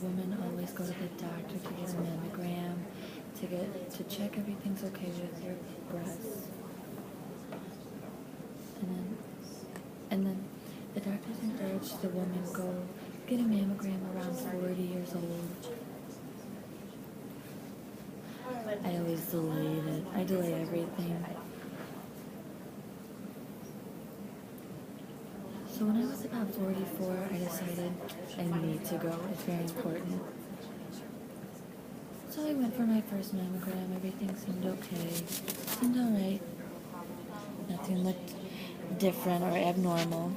women always go to the doctor to get a mammogram, to check everything's okay with your breasts. And then the doctors encourage the woman go get a mammogram around 40 years old. I always delayed it. I delay everything. So when I was about 44, I decided I need to go. It's very important. So I went for my first mammogram. Everything seemed okay. Seemed alright. Nothing looked different or abnormal.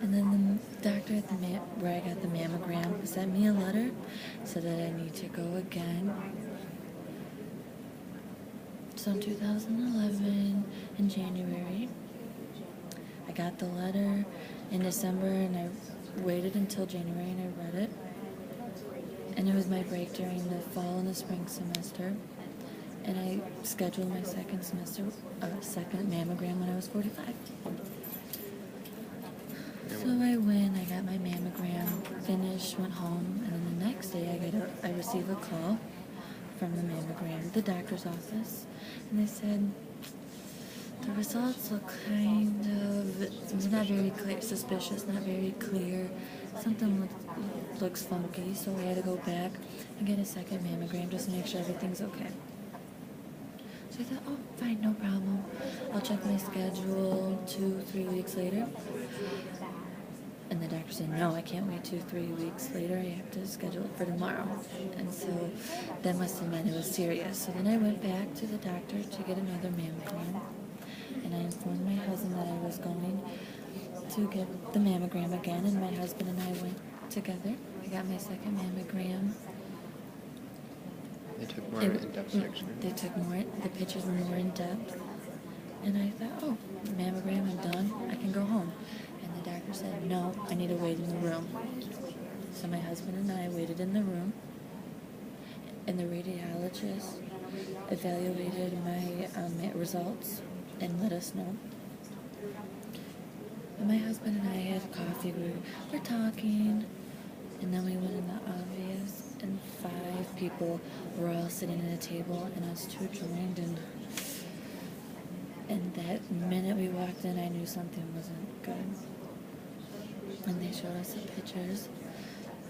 And then the doctor at where I got the mammogram sent me a letter, said that I need to go again. So in 2011, in January, I got the letter in December, and I waited until January and I read it. And it was my break during the fall and the spring semester. And I scheduled my second mammogram when I was 45. So I went, I got my mammogram, finished, went home, and then the next day I received a call from the mammogram, the doctor's office, and they said, the results look it's not very clear, suspicious, not very clear. Something looks funky, so I had to go back and get a second mammogram just to make sure everything's okay. So I thought, oh, fine, no problem. I'll check my schedule 2-3 weeks later. And the doctor said, no, I can't wait 2-3 weeks later. I have to schedule it for tomorrow. And so that must have meant it was serious. So then I went back to the doctor to get another mammogram. And I informed my husband that I was going to get the mammogram again. And my husband and I went together. I got my second mammogram. They took more in-depth pictures. The pictures were more in-depth. And I thought, oh, mammogram, I'm done. I can go home. And the doctor said, no, I need to wait in the room. So my husband and I waited in the room. And the radiologist evaluated my results and let us know. And my husband and I had coffee. We were talking. And then we went in the obvious. And 5 people were all sitting at a table. And us 2 joined. And that minute we walked in, I knew something wasn't good. And they showed us the pictures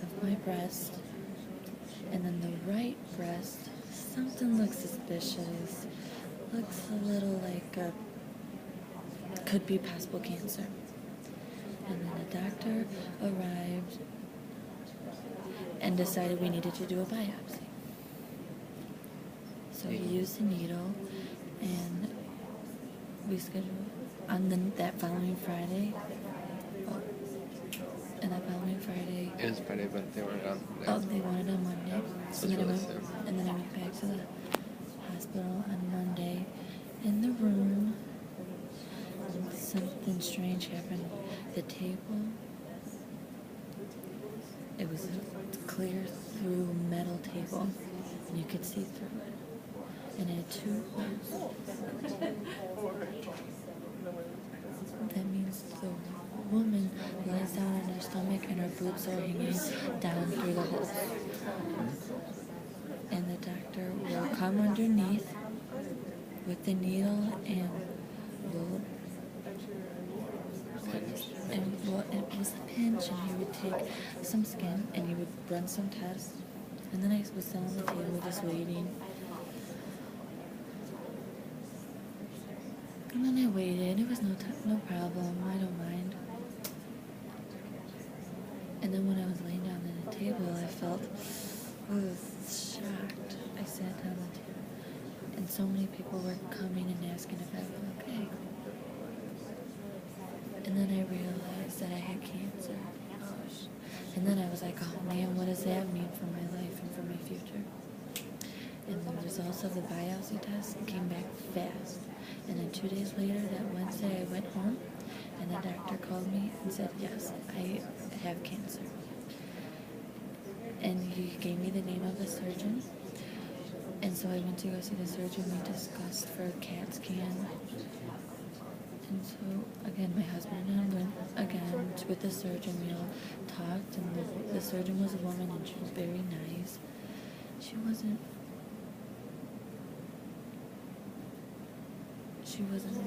of my breast. And then the right breast, something looks suspicious. Looks a little like could be possible cancer. And then the doctor arrived and decided we needed to do a biopsy. So he used a needle, and we scheduled on that following Friday. And that following Friday. It was Friday, but they weren't on. They wanted on Monday. So then I went back to the hospital on Monday. In the room, something strange happened. The table, it was a clear through metal table, and you could see through it. And it had 2 holes. That means the woman lies down on her stomach and her boobs are hanging down through the holes. And the doctor will come underneath with the needle and it was a pinch, and he would take some skin and he would run some tests. And then I was still on the table just waiting. And then I waited. It was no problem. I don't mind. And then when I was laying down at the table, I felt shocked. I sat down at the table, and so many people were coming and asking if I was okay. And then I realized that I had cancer. And then I was like, oh man, what does that mean for my life and for my future? And the results of the biopsy test came back fast. And then 2 days later, that Wednesday, I went home, and the doctor called me and said, yes, I have cancer. And he gave me the name of the surgeon. And so I went to go see the surgeon. We discussed for a CAT scan. And So again, my husband and I went again with the surgeon. We all talked, and the surgeon was a woman, and she was very nice. She wasn't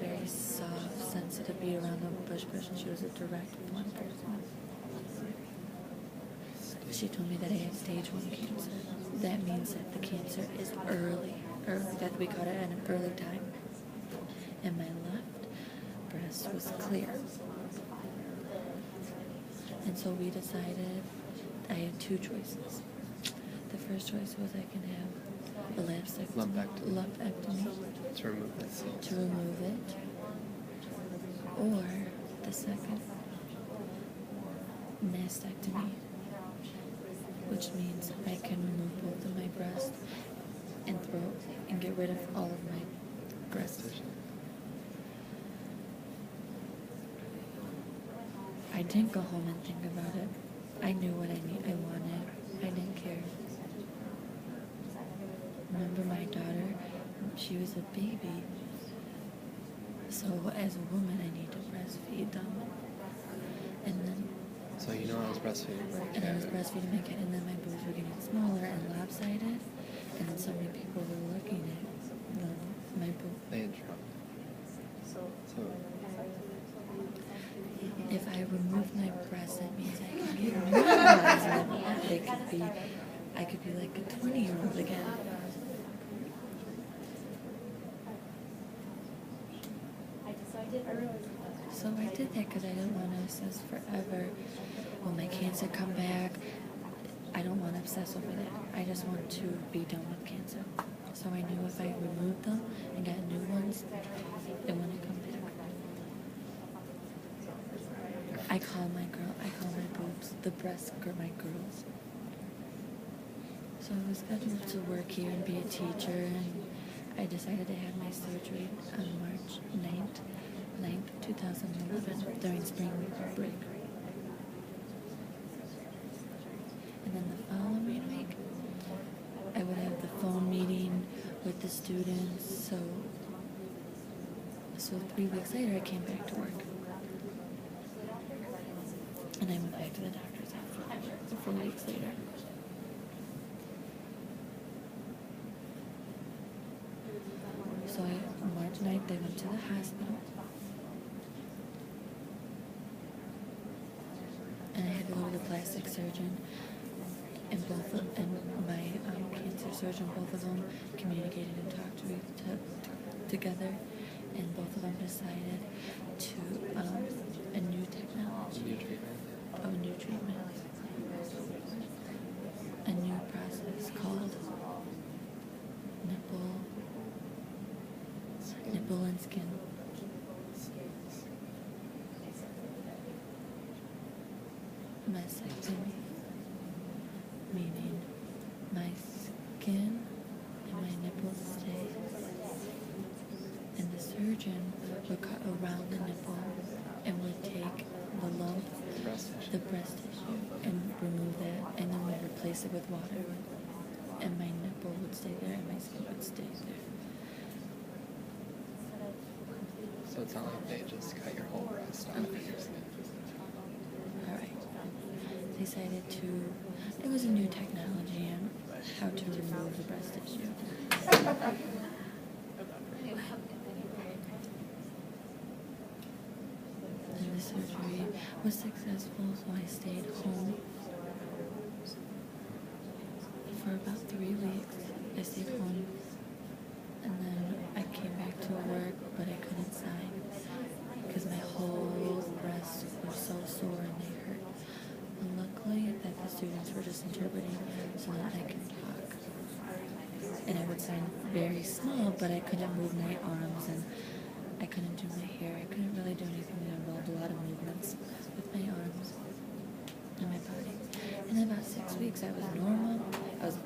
very soft, sensitive, be around the bush person. She was a direct, blunt person. She told me that I had stage 1 cancer. That means that the cancer is early, that we caught it at an early time. And my left breast was clear. And so we decided I had 2 choices. The first choice was I can have a lumpectomy To remove that cyst. to remove it, or the second, mastectomy, which means I can remove both of my breasts and get rid of all of my breasts. I didn't go home and think about it. I knew what I wanted. I didn't care. Remember my daughter? She was a baby. So as a woman, I need to breastfeed them. And then So you know I was breastfeeding my and I was kid. breastfeeding my kid, and then my boobs were getting smaller and lopsided, and then so many people were looking at my boob. They had dropped. So If I remove my breasts, that means I can get new ones, and I could be like a 20-year-old again. So I did that because I didn't want to obsess forever. Will my cancer come back? I don't want to obsess over that. I just want to be done with cancer. So I knew if I removed them and got new ones, it wouldn't come back. I call my boobs the breast my girls. So I was scheduled to work here and be a teacher, and I decided to have my surgery on March 9th, 2011, during spring break. And then the following week, I would have the phone meeting with the students. So 3 weeks later, I came back to work. And I went back to the doctor's after 4 weeks later. So on March 9th, I went to the hospital. And I had to go to the plastic surgeon. And my cancer surgeon, both of them communicated and talked together. And both of them decided to a new technology. new treatment. A new treatment. A new process called nipple and skin. Mastectomy, meaning my skin and my nipples stay, and the surgeon would cut around the nipple and would take the lump, the breast tissue, and remove that, and then would replace it with water, and my nipple would stay there and my skin would stay there. So it's not like they just cut your whole breast off of your skin. Alright. Decided it was a new technology on how to remove the breast tissue. And the surgery was successful, so I stayed home for about 3 weeks. I stayed home, and then I came back to work, but I couldn't sign because my whole breasts were so sore and they hurt. And luckily that the students were just interpreting so that I could talk. And I would sign very small, but I couldn't move my arms, and I couldn't do my hair. I couldn't really do anything that involved a lot of movements with my arms and my body. And in about 6 weeks, I was normal. I was